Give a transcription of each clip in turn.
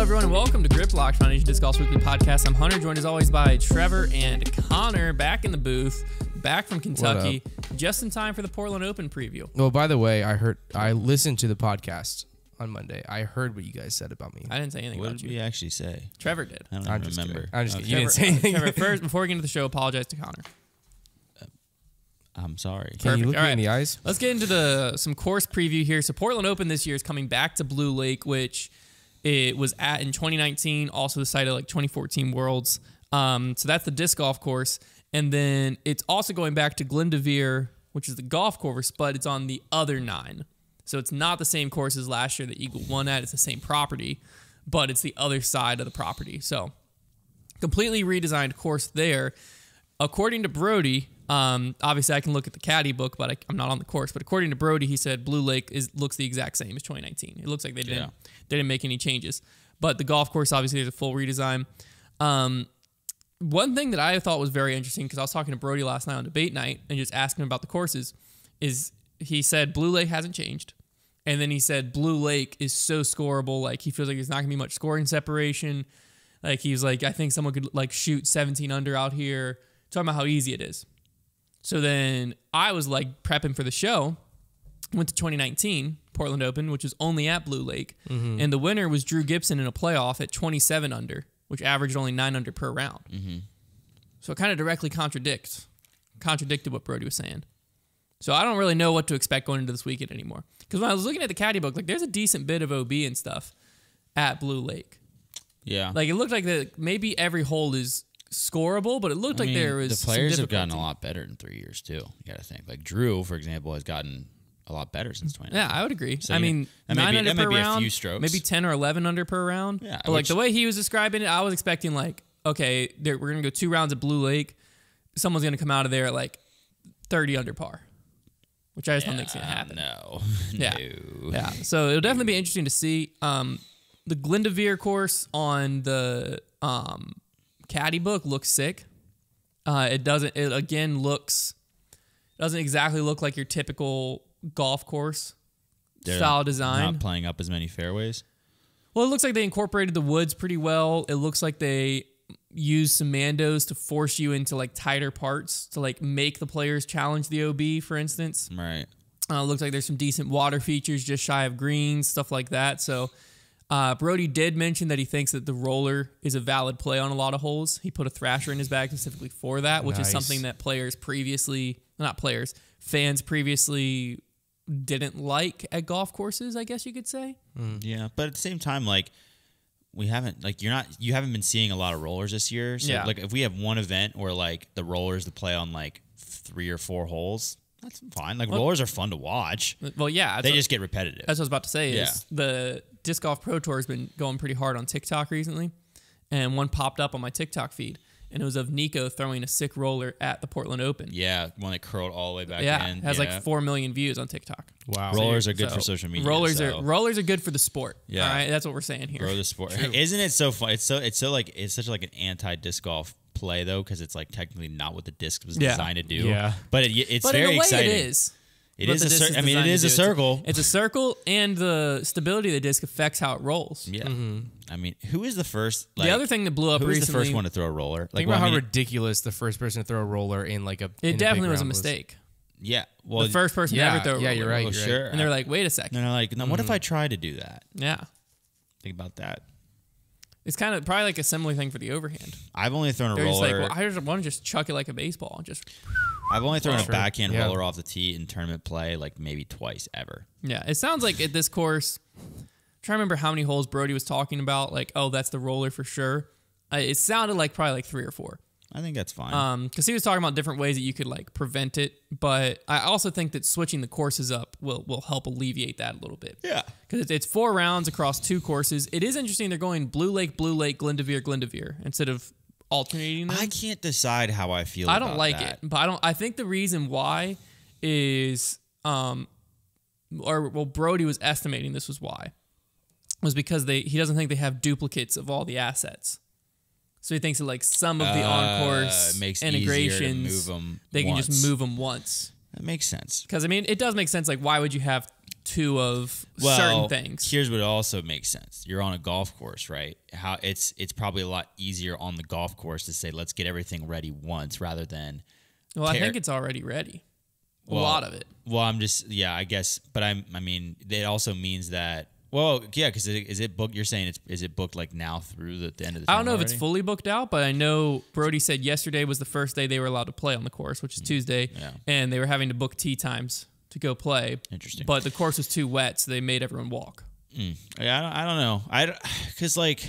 everyone, and welcome to Grip Locked Foundation Disc Golf's weekly podcast. I'm Hunter, joined as always by Trevor and Konner, back in the booth, back from Kentucky, just in time for the Portland Open preview. Well, by the way, I listened to the podcast on Monday. I heard what you guys said about me. I didn't say anything about you. What did we actually say? Trevor did. I don't even remember. I'm just kidding. You Trevor, didn't say anything. Trevor, first, before we get into the show, apologize to Konner. I'm sorry. Can you look me in the eyes? Let's get into some course preview here. So Portland Open this year is coming back to Blue Lake, which it was at in 2019, also the site of like 2014 Worlds. So that's the disc golf course. And then it's also going back to Glendoveer, which is the golf course, but it's on the other 9. So it's not the same course as last year that Eagle won at. It's the same property, but it's the other side of the property. So completely redesigned course there. According to Brody, obviously I can look at the caddy book, but I'm not on the course. But according to Brody, he said Blue Lake looks the exact same as 2019. It looks like they didn't make any changes. But the golf course, obviously, there's a full redesign. One thing that I thought was very interesting, because I was talking to Brody last night on debate night and just asking him about the courses, is he said Blue Lake hasn't changed. And then he said Blue Lake is so scoreable. Like, he feels like there's not going to be much scoring separation. Like, he's like, I think someone could, like, shoot 17 under out here. Talking about how easy it is. So then I was like prepping for the show, went to 2019 Portland Open, which was only at Blue Lake. Mm-hmm. And the winner was Drew Gibson in a playoff at 27 under, which averaged only 9 under per round. Mm-hmm. So it kind of directly contradicted what Brody was saying. So I don't really know what to expect going into this weekend anymore. Because when I was looking at the caddy book, like, there's a decent bit of OB and stuff at Blue Lake. Yeah. Like, it looked like maybe every hole is scoreable, but it looked like there was the players some have gotten a lot better in 3 years too. You got to think, like Drew, for example, has gotten a lot better since 2019. Yeah, I would agree. So, I mean, 9 under per round, a few strokes, maybe 10 or 11 under per round. Yeah, but like the way he was describing it, I was expecting like, okay, we're gonna go 2 rounds at Blue Lake. Someone's gonna come out of there at like 30 under par, which I just don't think is gonna happen. No, yeah. So it'll definitely be interesting to see. The Glendoveer course on the caddy book looks sick. It doesn't exactly look like your typical golf course style design. Not playing up as many fairways. Well, it looks like they incorporated the woods pretty well. It looks like they used some mandos to force you into like tighter parts to like make the players challenge the OB, for instance. Right. It looks like there's some decent water features just shy of greens, stuff like that. So Brody did mention that he thinks that the roller is a valid play on a lot of holes. He put a thrasher in his bag specifically for that, which is something that fans previously didn't like at golf courses, I guess you could say. Yeah, but at the same time, like, you haven't been seeing a lot of rollers this year. So like, if we have one event where like the rollers to play on like 3 or 4 holes, that's fine. Like, rollers are fun to watch. Well, yeah. They just get repetitive. That's what I was about to say. Is the Disc Golf Pro Tour has been going pretty hard on TikTok recently. And one popped up on my TikTok feed. And it was of Nico throwing a sick roller at the Portland Open. Yeah, one that curled all the way back in. Yeah, has like 4 million views on TikTok. Wow. Rollers are good for social media. Rollers are good for the sport. Yeah. All right, that's what we're saying here. Grow the sport. Isn't it so fun? It's such like an anti-disc golf play though, because it's like technically not what the disc was designed to do. Yeah. But it's very exciting. It is. It is a circle. It's a circle, and the stability of the disc affects how it rolls. Yeah. Mm-hmm. I mean, who is the first? Like, the other thing that blew up who recently. was the first one to throw a roller? Like, think about how ridiculous the first person to throw a roller in like a. It definitely was a mistake. Yeah. Well, the first person to ever throw a roller. Yeah, you're right. Well, sure. And they're like, wait a second. And they're like, no, what if I try to do that? Yeah. Think about that. It's kind of probably like a similar thing for the overhand. I've only thrown a They're roller. just like, well, I just want to just chuck it like a baseball. I've only thrown a backhand roller off the tee in tournament play like maybe twice ever. Yeah, it sounds like at this course, I'm trying to remember how many holes Brody was talking about. Like, oh, that's the roller for sure. It sounded like probably like 3 or 4. I think that's fine. Because he was talking about different ways that you could like prevent it, but I also think that switching the courses up will help alleviate that a little bit. Yeah, because it's 4 rounds across 2 courses. It is interesting they're going Blue Lake, Glendoveer instead of alternating them. I can't decide how I feel. I don't about like that. it, but I think the reason why is Brody was estimating this was why was because he doesn't think they have duplicates of all the assets. So he thinks that like some of the on-course integrations, move them they once. can just move them once. That makes sense. Because I mean, it does make sense. Like, why would you have two of certain things. Here's what also makes sense. You're on a golf course, right? How it's probably a lot easier on the golf course to say, let's get everything ready once rather than. Well, I think it's already ready. A lot of it. Well, I guess, but I mean, it also means that. Well, yeah, because is it booked? You're saying is it booked like now through the end of the? I don't know if it's fully booked out, but I know Brody said yesterday was the first day they were allowed to play on the course, which is Tuesday, and they were having to book tee times to go play. Interesting. But the course was too wet, so they made everyone walk. Yeah, I don't know. Because like.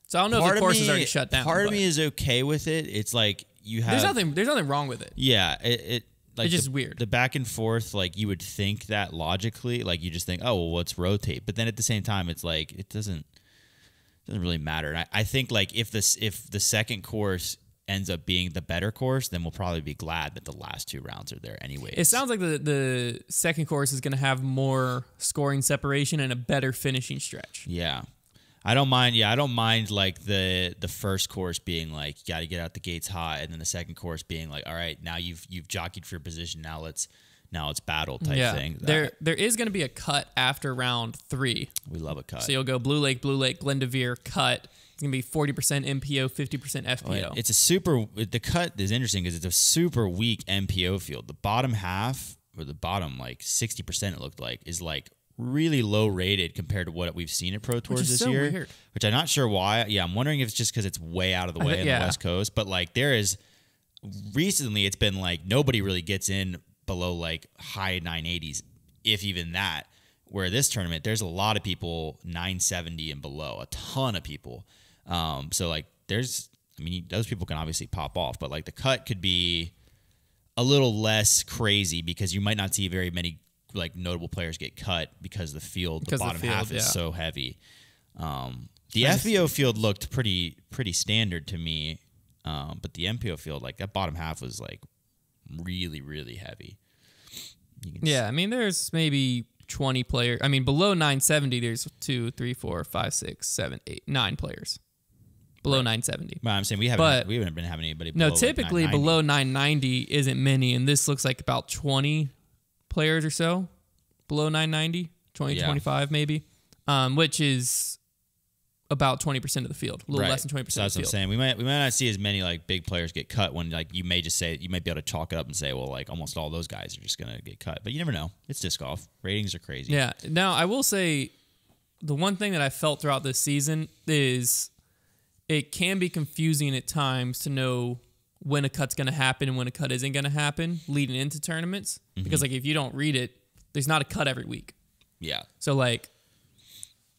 So I don't know if the course is already shut down. Part of me is okay with it. It's like you have. There's nothing wrong with it. Yeah, it like it's just weird. The back and forth, like you would think that logically, like you just think, oh well, let's rotate. But then at the same time, it's like it doesn't really matter. And I think like if the second course ends up being the better course, then we'll probably be glad that the last two rounds are there anyway. It sounds like the second course is going to have more scoring separation and a better finishing stretch. Yeah. I don't mind. Yeah, I don't mind like the first course being like you got to get out the gates hot, and then the second course being like, all right, now you've jockeyed for your position. Now it's battle type thing. There is going to be a cut after round 3. We love a cut. So you'll go Blue Lake, Glendoveer, cut. It's going to be 40% MPO, 50% FPO. Oh, yeah. The cut is interesting because it's a super weak MPO field. The bottom half or the bottom like 60% it looked like is like really low rated compared to what we've seen at Pro Tours this year. Weird. Which I'm not sure why. Yeah, I'm wondering if it's just because it's way out of the way on the West Coast. But like recently it's been like nobody really gets in below like high 980s, if even that. Where this tournament, there's a lot of people 970 and below, a ton of people. So like those people can obviously pop off, but like the cut could be a little less crazy because you might not see very many like notable players get cut because the bottom half is so heavy. The FBO field looked pretty standard to me, but the MPO field, like that bottom half was like really, really heavy. I mean, there's maybe 20 players. I mean, below 970, there's 2, 3, 4, 5, 6, 7, 8, 9 players. Below 970. Well, I'm saying we haven't been having anybody below. No, typically like below 990 isn't many, and this looks like about 20 players or so below 990, 25 maybe, which is about 20% of the field, a little less than 20% of the field. That's what I'm saying. We might not see as many like big players get cut when like you might be able to chalk it up and say, well, like almost all those guys are just gonna get cut, but you never know. It's disc golf. Ratings are crazy. Yeah. Now I will say, the one thing that I felt throughout this season is it can be confusing at times to know when a cut's going to happen and when a cut isn't going to happen leading into tournaments. Mm-hmm. Because like if you don't read it, there's not a cut every week. Yeah. So like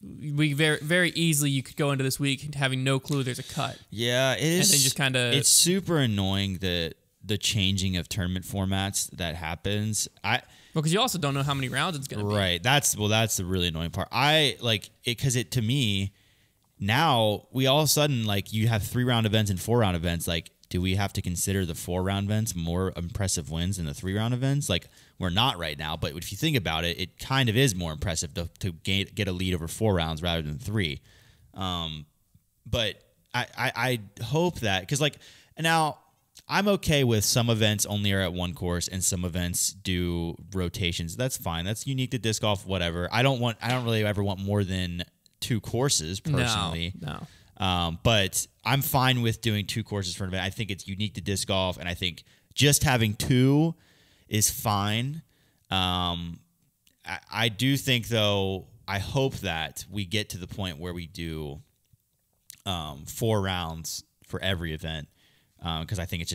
we very, very easily you could go into this week having no clue there's a cut. Yeah, it is. And then just kind of it's super annoying that the changing of tournament formats that happens. Because you also don't know how many rounds it's going to be. Right. That's the really annoying part. I like it because to me now we all of a sudden like you have 3-round events and 4-round events. Like, do we have to consider the 4-round events more impressive wins than the 3-round events? Like, we're not right now, but if you think about it, it kind of is more impressive to get a lead over 4 rounds rather than 3. But I hope that because like now I'm okay with some events only are at one course and some events do rotations. That's fine. That's unique to disc golf. Whatever. I don't really ever want more than 2 courses personally. No. But I'm fine with doing 2 courses for an event. I think it's unique to disc golf, and I think just having 2 is fine. I do think, though, I hope that we get to the point where we do 4 rounds for every event, because I think it's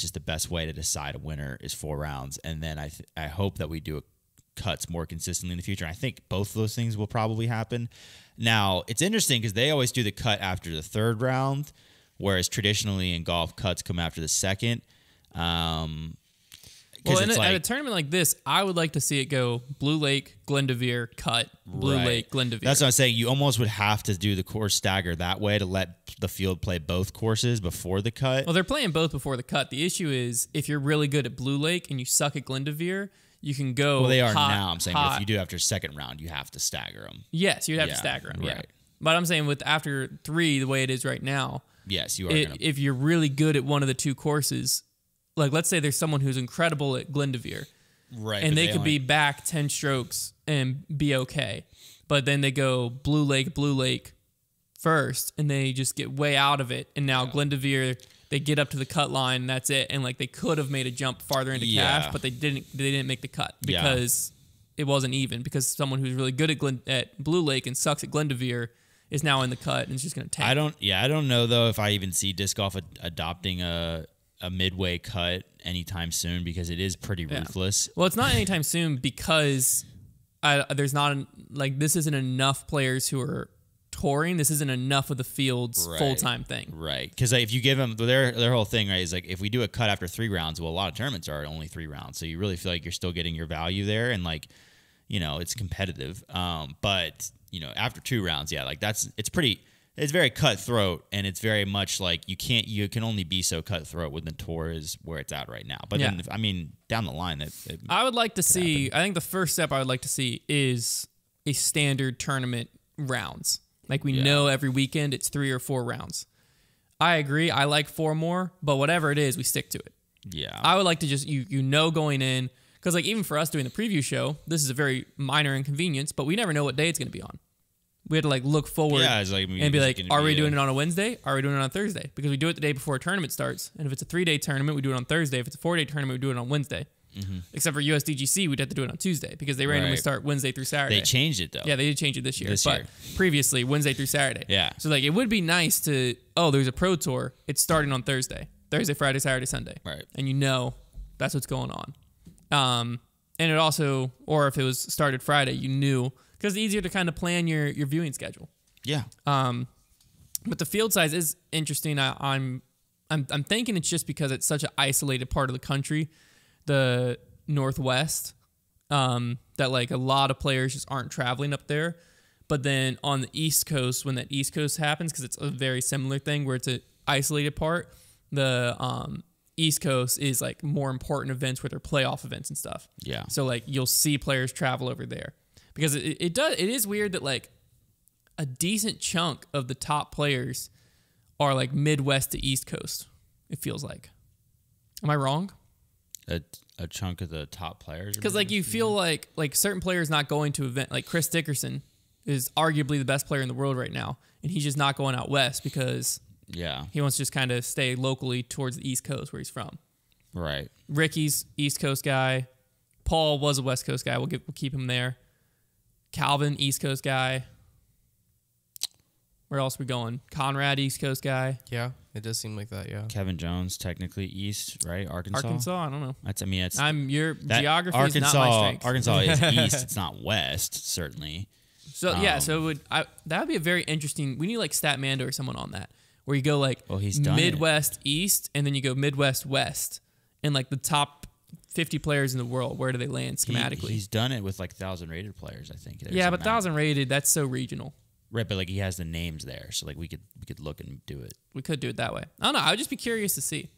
just the best way to decide a winner is 4 rounds, and then I hope that we do cuts more consistently in the future. And I think both of those things will probably happen. Now, it's interesting because they always do the cut after the 3rd round, whereas traditionally in golf, cuts come after the 2nd. Well, at a tournament like this, I would like to see it go Blue Lake, Glendoveer, cut, Blue Lake, Glendoveer. That's what I'm saying. You almost would have to do the course stagger that way to let the field play both courses before the cut. Well, they're playing both before the cut. The issue is if you're really good at Blue Lake and you suck at Glendoveer, you can go. Well, they are now. I'm saying, but if you do after 2nd round, you have to stagger them. Yes, you'd have to stagger them. Right. Yeah. But I'm saying with after 3, the way it is right now. Yes, you are. If you're really good at one of the 2 courses, like let's say there's someone who's incredible at Glendoveer, Right. And they could be back 10 strokes and be okay. But then they go Blue Lake first, and they just get way out of it. And now Glendoveer, they get up to the cut line, and that's it. And like they could have made a jump farther into cash, but they didn't. They didn't make the cut because it wasn't even. Because someone who's really good at Blue Lake and sucks at Glendoveer is now in the cut and is just going to tank. I don't know though if I even see disc golf adopting a midway cut anytime soon, because it is pretty ruthless. Well, it's not anytime soon because there's not like this isn't enough players who are touring. This isn't enough of the field's full-time thing. Right. Because if you give them their whole thing, right, is like if we do a cut after 3 rounds, well, a lot of tournaments are only 3 rounds. So you really feel like you're still getting your value there, and like, you know, it's competitive. But, you know, after 2 rounds, like it's very cutthroat, and it's very much like you can only be so cutthroat when the tour is where it's at right now. But then, I mean, down the line, I would like to see, I think the first step I would like to see is a standard tournament rounds. Like we know every weekend it's 3 or 4 rounds. I agree. I like 4 more, but whatever it is, we stick to it. Yeah. I would like to just, you know, going in, because like even for us doing the preview show, this is a very minor inconvenience, but we never know what day it's going to be on. We had to like look forward and be like, are we doing it on a Wednesday? Are we doing it on Thursday? Because we do it the day before a tournament starts. And if it's a 3-day tournament, we do it on Thursday. If it's a 4-day tournament, we do it on Wednesday. Mm-hmm. Except for USDGC, we'd have to do it on Tuesday because they randomly start Wednesday through Saturday. They changed it though. Yeah, they did change it this year. But previously, Wednesday through Saturday. Yeah. So like it would be nice to, there's a pro tour. It's starting on Thursday. Thursday, Friday, Saturday, Sunday. Right. And you know that's what's going on. And it also, or if it was started Friday, you knew, because it's easier to kind of plan your viewing schedule. Yeah. But the field size is interesting. I'm thinking it's just because it's such an isolated part of the country, the Northwest, that like a lot of players just aren't traveling up there. But then on the East Coast, when that East Coast happens, because it's a very similar thing where it's an isolated part, the East Coast is like more important events where they're playoff events and stuff. Yeah. So like you'll see players travel over there because it is weird that like a decent chunk of the top players are like Midwest to East Coast. It feels like. Am I wrong? A chunk of the top players? Because like you feel like certain players not going to event, like Chris Dickerson is arguably the best player in the world right now, and he's just not going out west because he wants to just kind of stay locally towards the East Coast where he's from. Right. Ricky's East Coast guy. Paul was a West Coast guy. We'll keep him there. Galvin, East Coast guy. Where else are we going? Conrad, East Coast guy. Yeah, it does seem like that, yeah. Kevin Jones, technically East, right? Arkansas? I don't know. Geography is not my strength. Arkansas is East. It's not West, certainly. So, that would be a very interesting... We need like Stat Mando or someone on that, where you go like Midwest East, and then you go Midwest West, and like the top 50 players in the world, where do they land schematically? He's done it with like 1,000 rated players, I think. Yeah, but 1,000 rated, that's so regional. Right, but like he has the names there, so like we could look and do it. We could do it that way. I don't know. I would just be curious to see,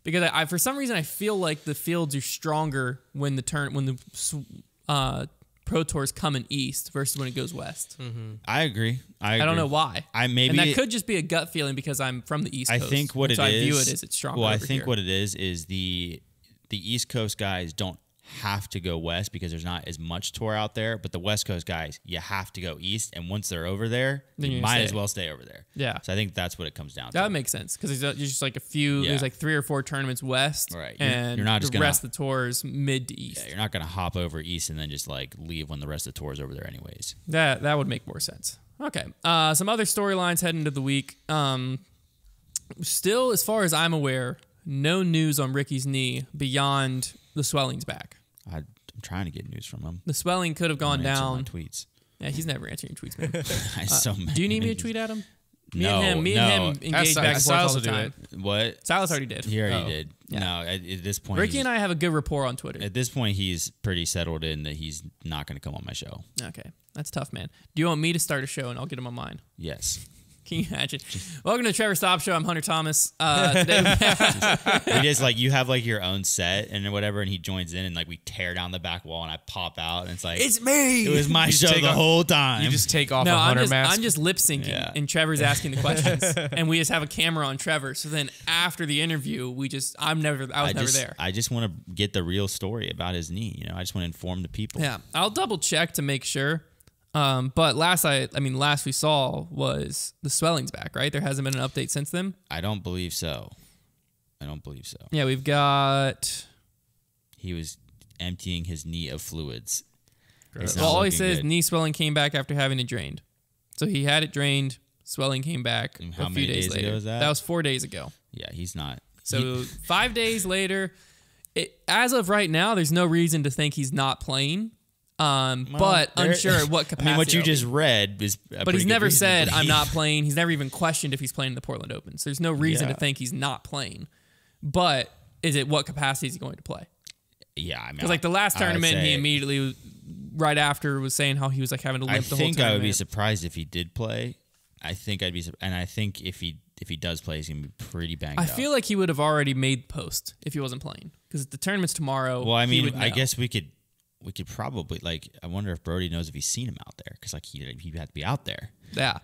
because I for some reason I feel like the fields are stronger when the pro tours come in east versus when it goes west. Mm-hmm. I agree. I don't know why. and that could just be a gut feeling because I'm from the East Coast. I think what I view it as it's stronger. Well, I over think here. what it is the East Coast guys don't have to go west because there's not as much tour out there, but the West Coast guys, you have to go east, and once they're over there, you might as well stay over there. Yeah. So I think that's what it comes down to. That would make sense because there's just like a few, there's like 3 or 4 tournaments west, right? And you're not just the rest of the tour is mid to east. Yeah, you're not going to hop over east and then just like leave when the rest of the tour is over there anyways. That would make more sense. Okay. Some other storylines heading into the week. Still, as far as I'm aware, no news on Ricky's knee beyond the swelling's back. I'm trying to get news from him. The swelling could have gone down. My tweets. Yeah, he's never answering tweets, man. So do you need me to tweet at him? Me no, and him engage back and forth all the time. What? Silas already did. He already did. Yeah. No, at this point, Ricky and I have a good rapport on Twitter. At this point, he's pretty settled in that he's not going to come on my show. Okay, that's tough, man. Do you want me to start a show and I'll get him on mine? Yes. Can you imagine? Welcome to Trevor Stop Show. I'm Hunter Thomas. Today we just like you have like your own set and whatever, and he joins in and like we tear down the back wall and I pop out and it's like It's me. It was my show the whole time. You just take off a Hunter mask. I'm just lip syncing and Trevor's asking the questions and we just have a camera on Trevor. So then after the interview, I was never there. I just want to get the real story about his knee. You know, I just want to inform the people. Yeah, I'll double check to make sure. But last we saw was the swelling's back, right? There hasn't been an update since then. I don't believe so. Yeah, we've got. He was emptying his knee of fluids. Well, all he says knee swelling came back after having it drained. So he had it drained. Swelling came back a few days later. Ago was that? That was 4 days ago. Yeah, he's not. So 5 days later, as of right now, there's no reason to think he's not playing. But unsure at what capacity. I mean, what you just read is. But he's never said I'm not playing. He's never even questioned if he's playing in the Portland Open. So there's no reason to think he's not playing. But is it what capacity is he going to play? Yeah, I mean, because like the last tournament, he immediately right after was saying how he was like having to limp the whole tournament. I think I would be surprised if he did play. I think I'd be, and I think if he does play, he's gonna be pretty banged up. I feel like he would have already made post if he wasn't playing because the tournament's tomorrow. Well, I mean, I guess we could probably like. I wonder if Brody knows if he's seen him out there because like he had to be out there. Yeah,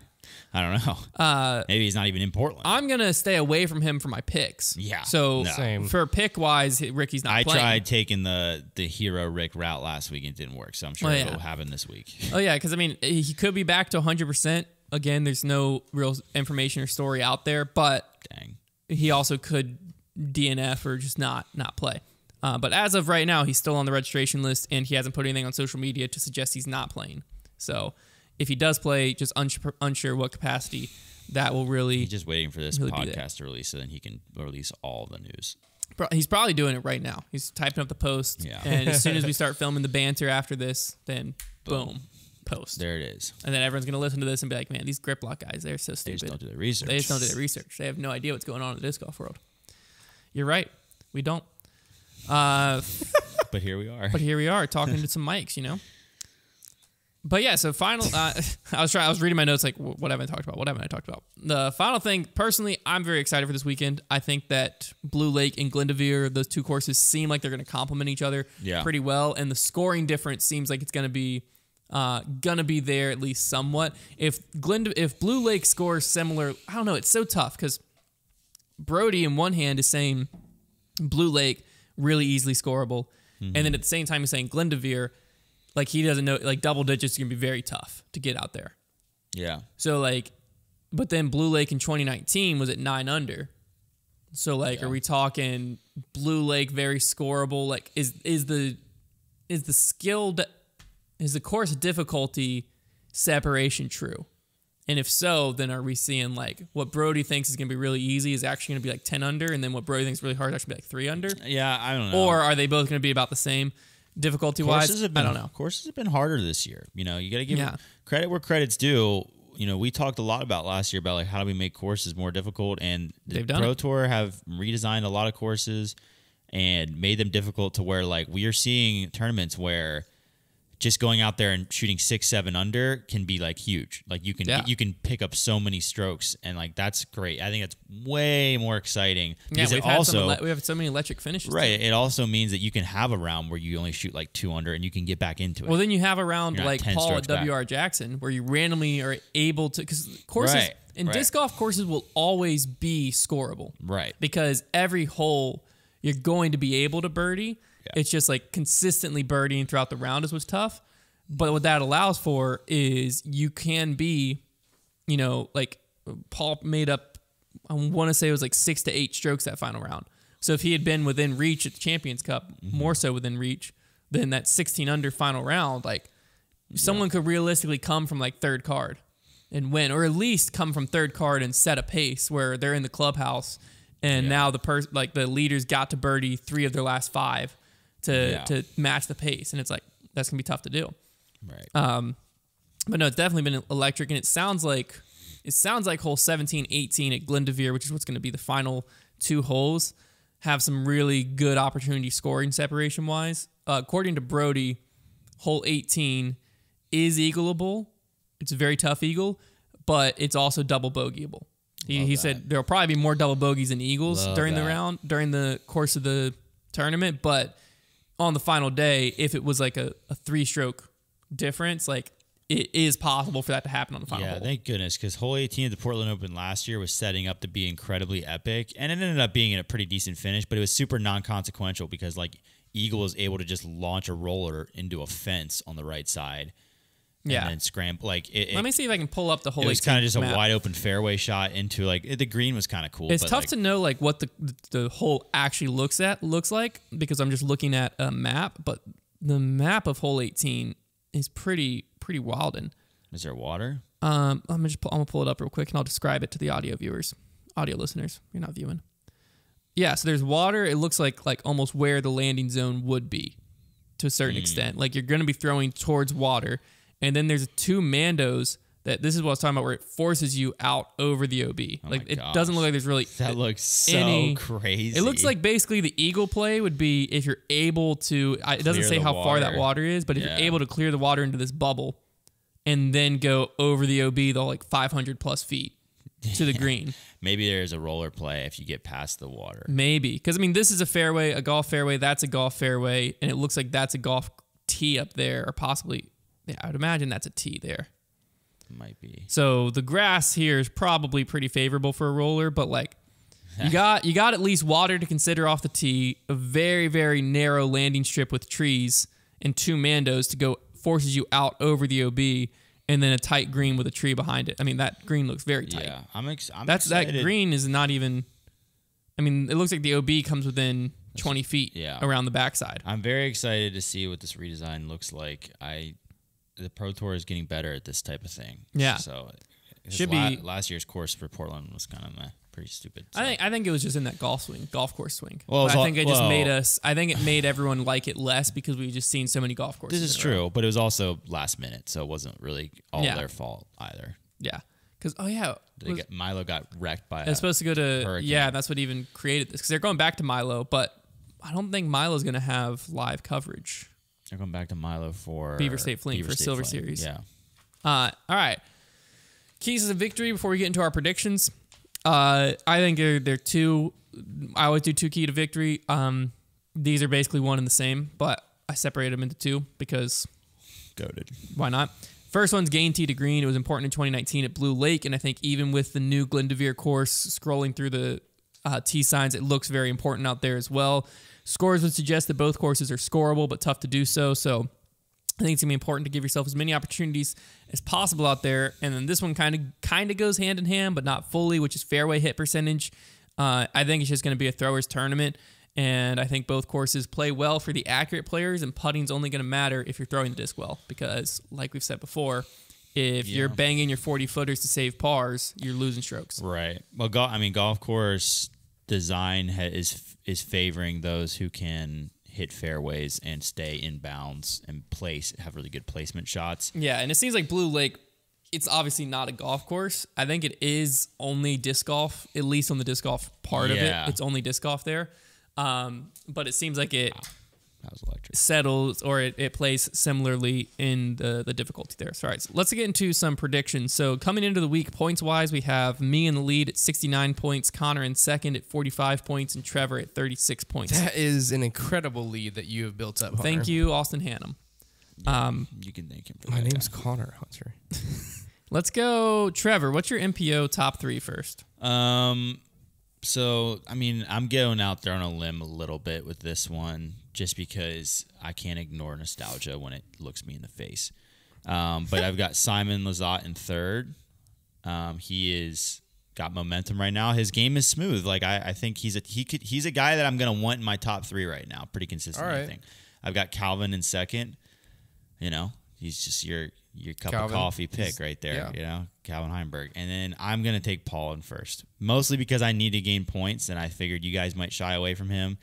I don't know. Maybe he's not even in Portland. I'm gonna stay away from him for my picks. Yeah. So for pick wise, Ricky's not playing. I tried taking the hero Rick route last week and it didn't work. So I'm sure it'll happen this week. Oh yeah, because I mean he could be back to 100%. Again, there's no real information or story out there, but he also could DNF or just not play. But as of right now, he's still on the registration list, and he hasn't put anything on social media to suggest he's not playing. So if he does play, just unsure what capacity, that will really... He's just waiting for this podcast to release so then he can release all the news. He's probably doing it right now. He's typing up the post, and as soon as we start filming the banter after this, then boom. Post. There it is. And then everyone's going to listen to this and be like, man, these grip lock guys, they're so stupid. They just don't do their research. They just don't do their research. They have no idea what's going on in the disc golf world. You're right. We don't. But here we are. Talking to some mics, you know? But yeah, so final, I was reading my notes like, what haven't I talked about? The final thing, personally, I'm very excited for this weekend. I think that Blue Lake and Glendoveer, those two courses seem like they're going to complement each other pretty well. And the scoring difference seems like it's going to be there at least somewhat. If Blue Lake scores similar, I don't know, it's so tough because Brody in one hand is saying Blue Lake really easily scoreable, and then at the same time he's saying Glendoveer, like he doesn't know, like double digits is gonna be very tough to get out there. Yeah. So like, but then Blue Lake in 2019 was at 9 under. So like, are we talking Blue Lake very scoreable? Like, is the course difficulty separation true? And if so, then are we seeing like what Brody thinks is going to be really easy is actually going to be like 10 under, and then what Brody thinks is really hard is actually be like 3 under? Yeah, I don't know. Or are they both going to be about the same difficulty-wise? I don't know. Courses have been harder this year. You know, you got to give credit where credit's due. You know, we talked a lot about last year about like how do we make courses more difficult, and the Pro Tour have redesigned a lot of courses and made them difficult to where like we are seeing tournaments where just going out there and shooting 6-7 under can be like huge. Like you can pick up so many strokes, and like that's great. I think that's way more exciting. Yeah, we have so many electric finishes. Right. It also means that you can have a round where you only shoot like 2 under and you can get back into it. Well, then you have a round like Paul at WR Jackson where you randomly are able to, because courses disc golf courses will always be scoreable. Right. Because every hole you're going to be able to birdie. It's just like consistently birdieing throughout the round is what's tough. But what that allows for is you can be, you know, like Paul made up, I want to say it was like 6 to 8 strokes that final round. So if he had been within reach at the Champions Cup, more so within reach, then that 16 under final round, like someone could realistically come from like third card and win, or at least come from third card and set a pace where they're in the clubhouse and now the leaders got to birdie 3 of their last 5. To match the pace, and it's like that's gonna be tough to do. Right. But no, it's definitely been electric, and it sounds like hole 17, 18 at Glendoveer, which is what's gonna be the final 2 holes, have some really good opportunity scoring separation wise. According to Brody, hole 18 is eagleable. It's a very tough eagle, but it's also double bogeyable. He said there'll probably be more double bogeys than eagles during the course of the tournament, but on the final day, if it was like a 3-stroke difference, like it is possible for that to happen on the final hole. Yeah, thank goodness, because hole 18 at the Portland Open last year was setting up to be incredibly epic, and it ended up being a pretty decent finish, but it was super non-consequential because like Eagle was able to just launch a roller into a fence on the right side. And then scramble. Like let me see if I can pull up the hole 18 It was kind of just map. a wide open fairway shot into like the green was kind of cool. It's but tough like, to know like what the hole actually looks like because I'm just looking at a map, but the map of hole 18 is pretty wild. Is there water? I'm gonna pull it up real quick and I'll describe it to the audio listeners. You're not viewing. Yeah, so there's water. It looks like almost where the landing zone would be to a certain extent. Like you're going to be throwing towards water. And then there's 2 mandos that this is what I was talking about where it forces you out over the OB. It doesn't look like there's really that looks so crazy. It looks like basically the eagle play would be if you're able to, it doesn't say how far that water is, but if you're able to clear the water into this bubble and then go over the OB the like 500 plus feet to the green. Maybe there's a roller play if you get past the water. Maybe. Because I mean, this is a golf fairway, that's a golf fairway, and it looks like that's a golf tee up there, or possibly... Yeah, I would imagine that's a tee there. Might be. So the grass here is probably pretty favorable for a roller, but like you got at least water to consider off the tee, a very, very narrow landing strip with trees, and 2 mandos to go forces you out over the OB, and then a tight green with a tree behind it. I mean, that green looks very tight. Yeah, I'm excited. That green is not even. I mean, it looks like the OB comes within 20 feet around the backside. I'm very excited to see what this redesign looks like. The Pro Tour is getting better at this type of thing. Yeah. So should be last year's course for Portland was kind of pretty stupid. So. I think it was just in that golf course swing. Well, I think it made everyone like it less because we've just seen so many golf courses. This is true, but it was also last minute, so it wasn't really all their fault either. Yeah. Because Milo got wrecked by. It's supposed to go to hurricane. Yeah, that's what even created this because they're going back to Milo, but I don't think Milo's going to have live coverage. They're going back to Milo for Beaver State Fling for Silver Fling. Series. Yeah. All right. Keys to the victory before we get into our predictions. I think they're 2. I always do 2 key to victory. These are basically one and the same, but I separated them into 2 because goated. Why not? First one's gain tee to green. It was important in 2019 at Blue Lake, and I think even with the new Glendoveer course, scrolling through the tee signs, it looks very important out there as well. Scores would suggest that both courses are scoreable, but tough to do so. So I think it's going to be important to give yourself as many opportunities as possible out there. And then this one kind of goes hand in hand, but not fully, which is fairway hit percentage. I think it's just going to be a throwers tournament. And I think both courses play well for the accurate players, and putting's only going to matter if you're throwing the disc well. Because, like we've said before, if you're banging your 40-footers to save pars, you're losing strokes. Right. Well, golf course design is favoring those who can hit fairways and stay in bounds and have really good placement shots. Yeah, and it seems like Blue Lake, it's obviously not a golf course. I think it is only disc golf, at least on the disc golf part of it. It's only disc golf there. But it seems like it that was electric. Settles, or it plays similarly in the difficulty there. So, all right, so let's get into some predictions. So coming into the week, points-wise, we have me in the lead at 69 points, Konner in second at 45 points, and Trevor at 36 points. That is an incredible lead that you have built up, Hunter. Thank you, Austin Hannum. You can thank him for My that. name's Konner, Hunter. Let's go, Trevor. What's your MPO top 3 first? So, I mean, I'm going out there on a limb a little bit with this one just because I can't ignore nostalgia when it looks me in the face. But I've got Simon Lizotte in third. He is got momentum right now. His game is smooth. Like I think he's a guy that I'm going to want in my top 3 right now. Pretty consistent, I think. I've got Galvin in second. You know, he's just your cup of coffee pick right there, you know, Calvin Heimberg. And then I'm going to take Paul in first, mostly because I need to gain points, and I figured you guys might shy away from him.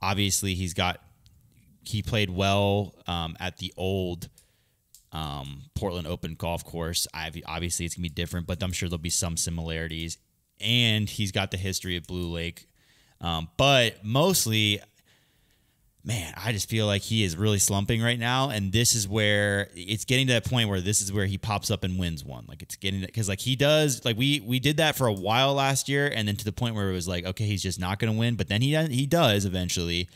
Obviously, he played well at the old Portland Open golf course. Obviously, it's going to be different, but I'm sure there'll be some similarities. And he's got the history of Blue Lake. But mostly, man, I just feel like he is really slumping right now. And this is where it's getting to that point where this is where he pops up and wins one. Like it's getting, because like he does, like we did that for a while last year. And then to the point where it was like, okay, he's just not going to win. But then he does eventually.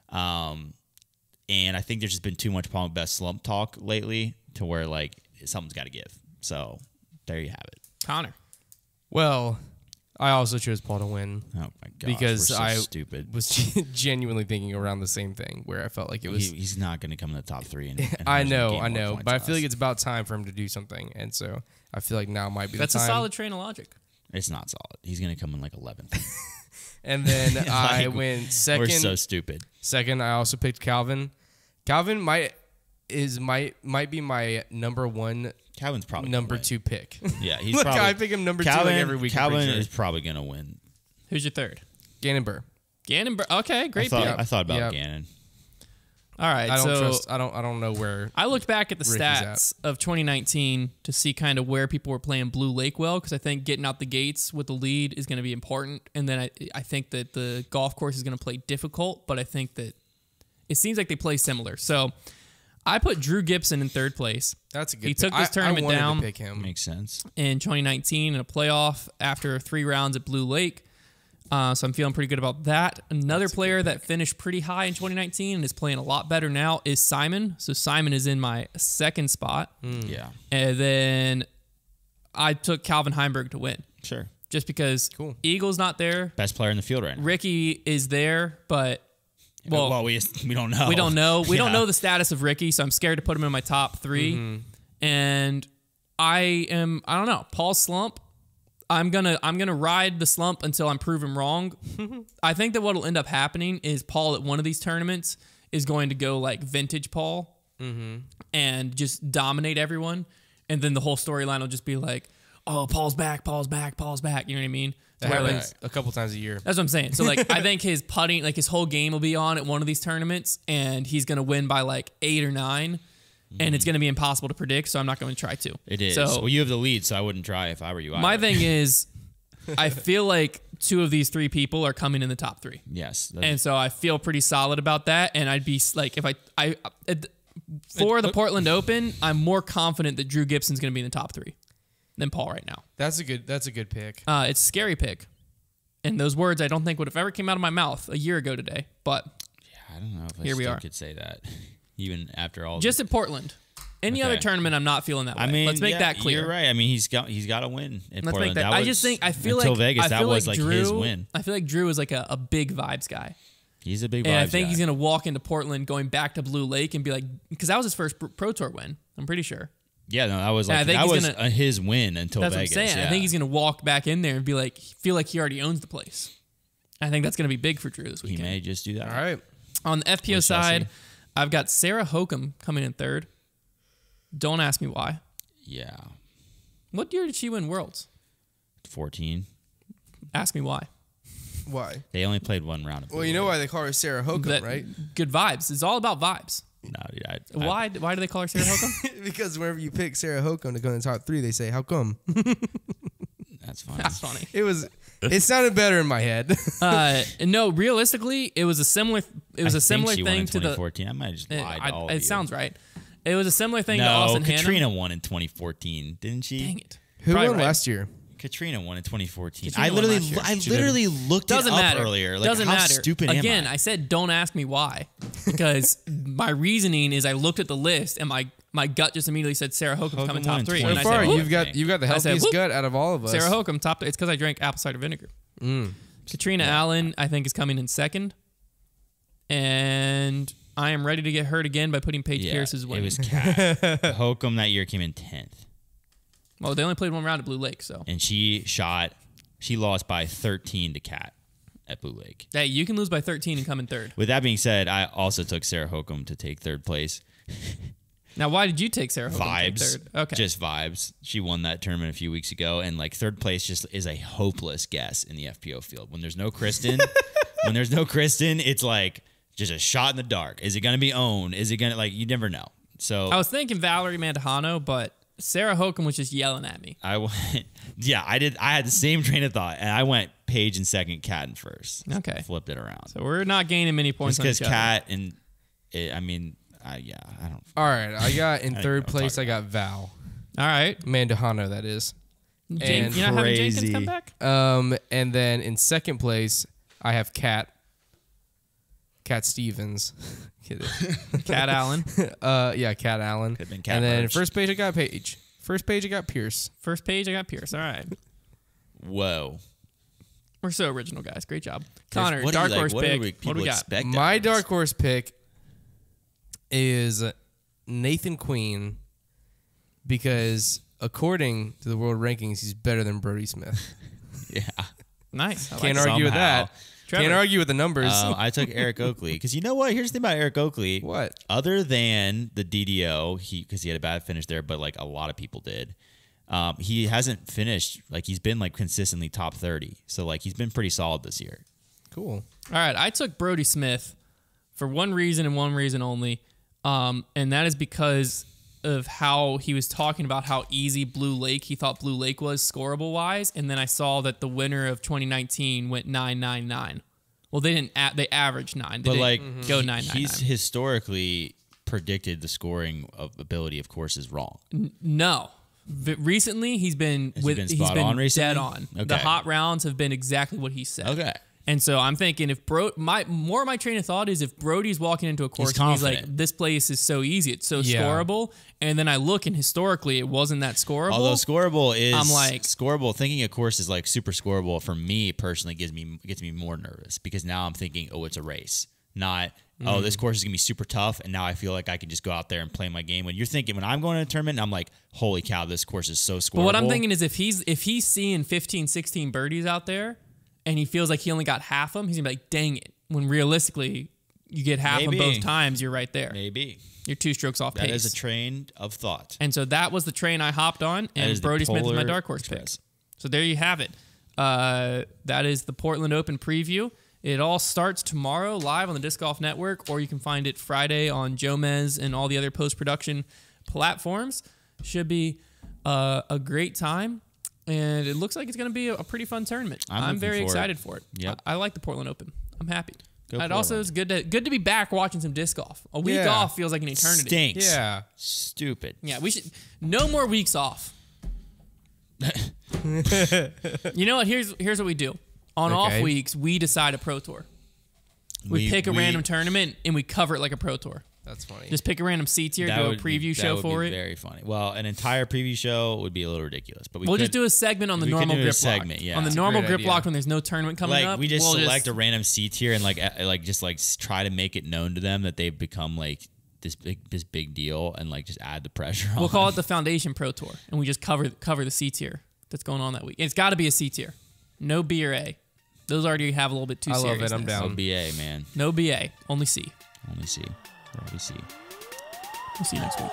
And I think there's just been too much Palm Best slump talk lately to where like something's got to give. So there you have it. Konner. Well, I also chose Paul to win. Oh my gosh, because we're so I stupid. was genuinely thinking around the same thing, where I felt like it was. He's not going to come in the top 3. And I know, but I feel like it's about time for him to do something, and so I feel like now might be the time. That's a solid train of logic. It's not solid. He's going to come in like 11th. And then Like, I went second. We're so stupid. Second, I also picked Galvin. Galvin might be my number one. Calvin's probably number 2 pick. Yeah, he's Look, probably. I pick him number 2 like every week. Calvin is probably going to win. Who's your third? Gannon Burr. Gannon. Okay, great pick. I thought about Gannon. All right, I don't know where. I looked back at the Ricky's stats of 2019 to see kind of where people were playing Blue Lake well, because I think getting out the gates with the lead is going to be important. And then I think that the golf course is going to play difficult, but I think that it seems like they play similar. So I put Drew Gibson in third place. That's a good He pick. took this tournament I down to pick him. Makes sense. in 2019 in a playoff after 3 rounds at Blue Lake. So I'm feeling pretty good about that. Another player that finished pretty high in 2019 and is playing a lot better now is Simon. So Simon is in my second spot. Yeah. And then I took Calvin Heimberg to win. Sure. Just because Eagle's not there. Best player in the field right now. Ricky is there, but we don't know. We don't know. We don't know the status of Ricky, so I'm scared to put him in my top 3. Mm-hmm. And I don't know. Paul slump. I'm gonna ride the slump until I'm proven wrong. I think that what'll end up happening is Paul at one of these tournaments is going to go like vintage Paul and just dominate everyone, and then the whole storyline will just be like, "Oh, Paul's back, Paul's back, Paul's back." You know what I mean? That happens a couple times a year. That's what I'm saying. So like, I think his putting, like his whole game will be on at one of these tournaments, and he's gonna win by like 8 or 9. And it's going to be impossible to predict, so I'm not going to try to. It is. So, well, you have the lead, so I wouldn't try if I were you. My thing is, I feel like 2 of these 3 people are coming in the top 3. Yes. And so I feel pretty solid about that. And I'd be like, if for the Portland Open, I'm more confident that Drew Gibson's going to be in the top 3 than Paul right now. That's a good pick. It's a scary pick. And those words I don't think would have ever came out of my mouth a year ago today. But yeah, I don't know if here we still are. Could say that. Even after all, just at Portland. Any other tournament, I'm not feeling that way. I mean, let's make that clear. You're right. I mean, he's got to win at Let's Portland. make that. I feel until like Vegas, that was like like Drew, his win. I feel like Drew is like a big vibes guy. He's a big vibes And I think guy. he's gonna walk into Portland, going back to Blue Lake, and be like, because that was his first Pro Tour win. I'm pretty sure. Yeah, no, that was like his win until that's Vegas. What I'm saying. Yeah. I think he's gonna walk back in there and be like, feel like he already owns the place. I think that's gonna be big for Drew this weekend. He may just do that. All right. On the FPO side, I've got Sarah Hokum coming in third. Don't ask me why. Yeah. What year did she win Worlds? 14. Ask me why. Why? They only played 1 round. Well, you know why they call her Sarah Hokum, right? Good vibes. It's all about vibes. No, dude, Why do they call her Sarah Hokum? Because whenever you pick Sarah Hokum to go in the top 3, they say, "How come?" That's funny. That's funny. It sounded better in my head. No, realistically, it was a similar. It was a similar thing to the 2014. I might have just lied to all of you. It sounds right. It was a similar thing to No, Austin Katrina Hannum. won in 2014, didn't she? Dang it. Who Probably won right. last year? Katrina won in 2014. Katrina I won literally, last year. I literally looked it Doesn't up matter. earlier. Like, Doesn't how matter. stupid Again, am I? I said don't ask me why, because my reasoning is I looked at the list and my gut just immediately said Sarah Hokum's coming top 3. So And I far, said, whoop. you've got the I said, healthiest whoop. gut out of all of us. Sarah Hokum top. It's because I drank apple cider vinegar. Katrina Allen, I think, is coming in second, and I am ready to get hurt again by putting Paige Pierce's win. It was Kat. Hokum that year came in 10th. Well, they only played 1 round at Blue Lake, so. And she lost by 13 to Kat at Blue Lake. Hey, you can lose by 13 and come in third. With that being said, I also took Sarah Hokum to take 3rd place. Now, why did you take Sarah Hokum to Vibes. take third? Okay. Just vibes. She won that tournament a few weeks ago, and like 3rd place just is a hopeless guess in the FPO field. When there's no Kristen, it's like just a shot in the dark. Is it going to be owned? Is it going to, like, you never know. So I was thinking Valerie Mandujano, but Sarah Hokum was just yelling at me. I went, I did. I had the same train of thought, and I went Paige in second, Cat in first. Okay. Flipped it around. So we're not gaining many points Just on because each other. Cat and I don't. All right, I got in third place. I got Val All right. Mandujano. That is. And you're not having Jenkins come back? And then in second place, I have Cat Stevens. Cat Allen. Yeah, Cat Allen. Could've been Cat And then Merch. first page, I got Paige. First page, I got Pierce. First page, I got Pierce. All right. Whoa. We're so original, guys. Great job. There's- Connor, what do you dark like- horse what do pick. we- What do people we got? expect My out of this? dark horse pick is Nathan Queen because according to the world rankings, he's better than Brody Smith. Yeah. Nice. I like Can't it. argue with Somehow. that. Trevor. Can't argue with the numbers. I took Eric Oakley because you know what? Here's the thing about Eric Oakley. What? Other than the DDO, because he had a bad finish there, but like a lot of people did. He hasn't finished like he's been like consistently top 30. So like he's been pretty solid this year. Cool. All right. I took Brody Smith for one reason and one reason only. And that is because of how he was talking about how easy Blue Lake, he thought Blue Lake was scoreable wise. And then I saw that the winner of 2019 went 999. Well, they didn't, they averaged 9. They But didn't like go 999. he's historically predicted the scoring of ability of courses wrong. No. Recently, he's been Has he been spot he's been on recently? dead on. The Okay. hot rounds have been exactly what he said. Okay. And so I'm thinking if my train of thought is if Brody's walking into a course and he's like, confident. this place is so easy, it's so Yeah. scoreable, and then I look and historically it wasn't that scoreable. Although scoreable is I'm like- scoreable, thinking a course is like super scoreable for me personally gets me more nervous because now I'm thinking, oh, it's a race, not this course is gonna be super tough, and now I feel like I can just go out there and play my game. When you're thinking, when I'm going to a tournament, I'm like, holy cow, this course is so scoreable. But what I'm thinking is if he's seeing 15, 16 birdies out there and he feels like he only got half them, he's gonna be like, dang it. When realistically you get half Maybe. them both times, you're right there. maybe You're 2 strokes off that pace. is a train of thought. And so that was the train I hopped on, That and is the Brody Smith is my Polar dark horse Express. pick. So there you have it. That is the Portland Open preview. It all starts tomorrow live on the Disc Golf Network, or you can find it Friday on Jomez and all the other post-production platforms. Should be a great time, and it looks like it's going to be a pretty fun tournament. I'm I'm looking very forward. excited for it. Yep. I like the Portland Open. I'm happy. Go And also, it's good to be back watching some disc golf. A week Yeah. off feels like an eternity. Stinks. Yeah. Stupid. Yeah, we should no more weeks off. You know what? Here's what we do. On Okay. off weeks, we decide a pro tour. We pick a random tournament and we cover it like a pro tour. That's funny. Just pick a random C tier, do a preview show for it. Very funny. Well, an entire preview show would be a little ridiculous, but We'll just do a segment on the we could normal do a grip segment, block. yeah. On the That's a normal great grip idea. block when there's no tournament coming like up. we just we'll select a random C tier and try to make it known to them that they've become like this big deal and like just add the pressure on. We'll call it the Foundation Pro Tour, and we just cover the C tier that's going on that week. And it's got to be a C tier, no B or A. Those already have a little bit too I love serious. it. I'm down. So BA, man. No BA, only C. Only C. Only C. We'll see you next week.